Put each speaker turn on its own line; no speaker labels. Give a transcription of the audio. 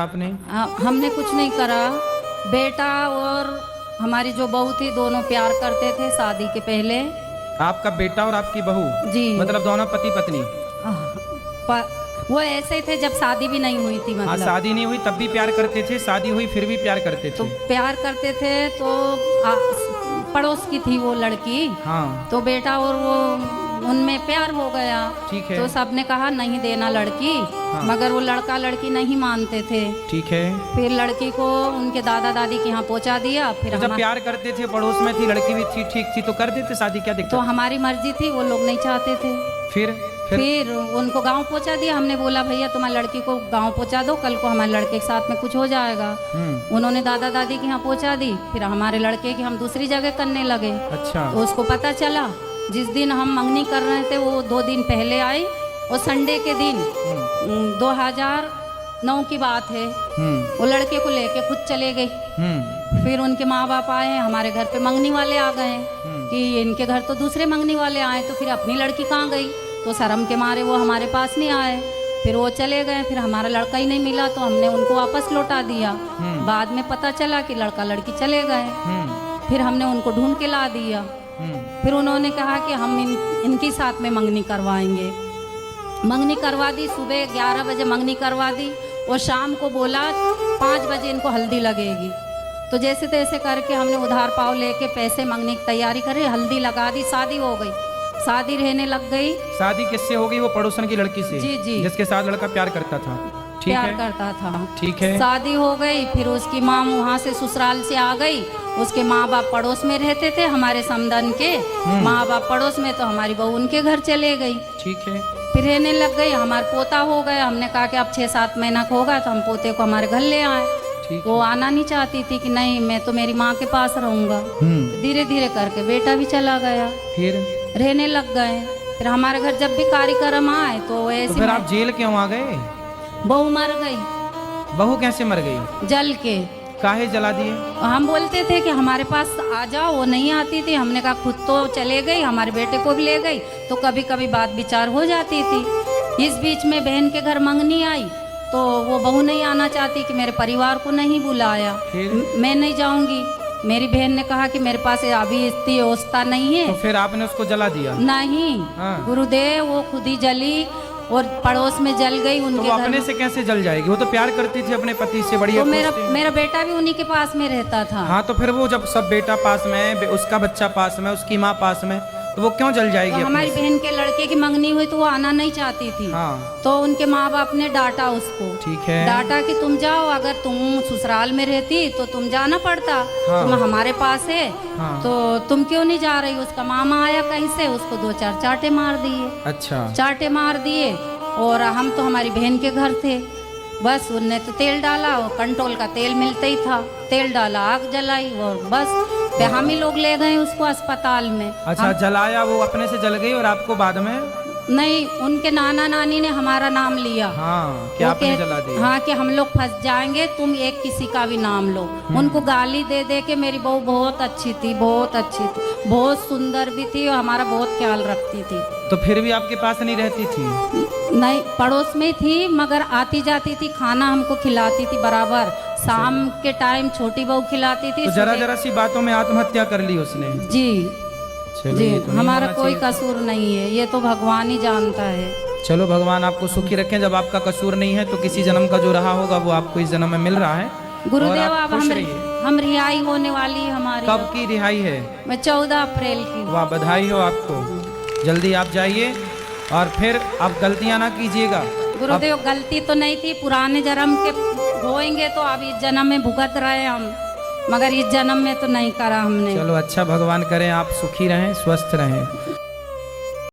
आपने?
हमने कुछ नहीं करा। बेटा और हमारी जो बहू थी दोनों प्यार करते थे शादी के पहले।
आपका बेटा और आपकी बहू?
जी।
मतलब दोनों पति पत्नी?
वो ऐसे थे जब शादी भी नहीं हुई थी।
हाँ,
मतलब
शादी नहीं हुई तब भी प्यार करते थे, शादी हुई फिर भी प्यार करते
तो
थे।
प्यार करते थे तो पड़ोस की थी वो लड़की।
हाँ,
तो बेटा और वो उनमें प्यार हो गया।
ठीक है।
तो सबने कहा नहीं देना लड़की।
हाँ।
मगर वो लड़का लड़की नहीं मानते थे।
ठीक है।
फिर लड़की को उनके दादा दादी के यहाँ पहुँचा दिया। फिर
तो जब प्यार करते थे, पड़ोस में थी, लड़की भी थी, ठीक थी, तो कर देते शादी, क्या दिक्कत?
तो हमारी मर्जी थी, वो लोग नहीं चाहते थे। फिर उनको गांव पहुंचा दिया। हमने बोला भैया तुम्हारी लड़की को गांव पहुंचा दो, कल को हमारे लड़के के साथ में कुछ हो जाएगा। उन्होंने दादा दादी के यहाँ पहुंचा दी। फिर हमारे लड़के की हम दूसरी जगह करने लगे।
अच्छा।
तो उसको पता चला। जिस दिन हम मंगनी कर रहे थे वो 2 दिन पहले आई। और संडे के दिन 2009 की बात है। वो लड़के को लेके खुद चले गई। फिर उनके माँ बाप आए, हमारे घर पे मंगनी वाले आ गए कि इनके घर तो दूसरे मंगनी वाले आए, तो फिर अपनी लड़की कहाँ गई? तो शर्म के मारे वो हमारे पास नहीं आए। फिर वो चले गए। फिर हमारा लड़का ही नहीं मिला तो हमने उनको वापस लौटा दिया। बाद में पता चला कि लड़का लड़की चले गए। फिर हमने उनको ढूंढ के ला दिया। फिर उन्होंने कहा कि हम इनके साथ में मंगनी करवाएंगे। मंगनी करवा दी, सुबह 11 बजे मंगनी करवा दी और शाम को बोला 5 बजे इनको हल्दी लगेगी। तो जैसे तैसे करके हमने उधार पाव लेके पैसे मंगने की तैयारी करी, हल्दी लगा दी, शादी हो गई। शादी रहने लग गई।
शादी किससे हो गई? वो पड़ोसन की लड़की से?
जी जी।
जिसके साथ लड़का प्यार करता था। ठीक
प्यार
है।
करता था।
ठीक है।
शादी हो गई। फिर उसकी माँ वहाँ से ससुराल से आ गई। उसके माँ बाप पड़ोस में रहते थे, हमारे समधन के माँ बाप पड़ोस में, तो हमारी बहू उनके घर चले गई।
ठीक है।
फिर रहने लग गई। हमारा पोता हो गया। हमने कहा कि अब 6-7 महीना का होगा तो हम पोते को हमारे घर ले आए। वो आना नहीं चाहती थी कि नहीं मैं तो मेरी माँ के पास रहूँगा। धीरे धीरे करके बेटा भी चला गया।
फिर
रहने लग गए। फिर हमारे घर जब भी कार्यक्रम आए तो ऐसे।
तो फिर आप जेल क्यों आ गए?
बहू मर गई।
बहू कैसे मर गई?
जल के।
काहे जला दिए?
हम बोलते थे कि हमारे पास आ जाओ, वो नहीं आती थी। हमने कहा खुद तो चले गई, हमारे बेटे को भी ले गई, तो कभी कभी बात विचार हो जाती थी। इस बीच में बहन के घर मंगनी आई तो वो बहू नहीं आना चाहती कि मेरे परिवार को नहीं बुलाया। मैं नहीं जाऊंगी। मेरी बहन ने कहा कि मेरे पास अभी इतनी व्यवस्था नहीं है।
तो फिर आपने उसको जला दिया?
नहीं।
हाँ।
गुरुदेव वो खुद ही जली और पड़ोस में जल गई उनके
तो वो
घर।
अपने से कैसे जल जाएगी? वो तो प्यार करती थी अपने पति से, बढ़िया।
तो मेरा बेटा भी उन्हीं के पास में रहता था।
हाँ, तो फिर वो जब सब बेटा पास में, उसका बच्चा पास में, उसकी माँ पास में, तो वो क्यों जल जाएगी?
तो हमारी बहन के लड़के की मंगनी हुई तो वो आना नहीं चाहती थी।
हाँ।
तो उनके माँ बाप ने डांटा उसको।
ठीक है।
डांटा कि तुम जाओ, अगर तुम ससुराल में रहती तो तुम जाना पड़ता।
हाँ।
तुम हमारे पास है।
हाँ।
तो तुम क्यों नहीं जा रही? उसका मामा आया कहीं से, उसको 2-4 चांटे मार दिए।
अच्छा।
चांटे मार दिए। और हम तो हमारी बहन के घर थे। बस उनने तो तेल डाला, और कंट्रोल का तेल मिलता ही था, तेल डाला, आग जलाई और बस हम ही लोग ले गए उसको अस्पताल में।
अच्छा, जलाया, वो अपने से जल गई और आपको बाद में?
नहीं, उनके नाना नानी ने हमारा नाम लिया।
हाँ, क्या आपने जला दिया?
हाँ, कि हम लोग फंस जाएंगे, तुम एक किसी का भी नाम लो। उनको गाली दे दे के। मेरी बहू बहुत अच्छी थी, बहुत अच्छी थी, बहुत सुंदर भी थी और हमारा बहुत ख्याल रखती थी।
तो फिर भी आपके पास नहीं रहती थी?
नहीं, पड़ोस में थी, मगर आती जाती थी, खाना हमको खिलाती थी बराबर। शाम के टाइम छोटी बहू खिलाती थी।
तो जरा जरा सी बातों में आत्महत्या कर ली उसने?
जी जी।
तो
हमारा कोई कसूर नहीं है, ये तो भगवान ही जानता है।
चलो, भगवान आपको सुखी रखें। जब आपका कसूर नहीं है तो किसी जन्म का जो रहा होगा वो आपको इस जन्म में मिल रहा है।
गुरुदेव, अब हम रिहाई होने वाली है हमारी।
कब की रिहाई है?
मैं 14 अप्रैल की।
वाह, बधाई हो आपको। जल्दी आप जाइए और फिर आप गलतियां ना कीजिएगा।
गुरुदेव, गलती तो नहीं थी, पुराने जन्म के होएंगे तो अब इस जन्म में भुगत रहे हम, मगर इस जन्म में तो नहीं करा हमने।
चलो, अच्छा, भगवान करें आप सुखी रहें, स्वस्थ रहें।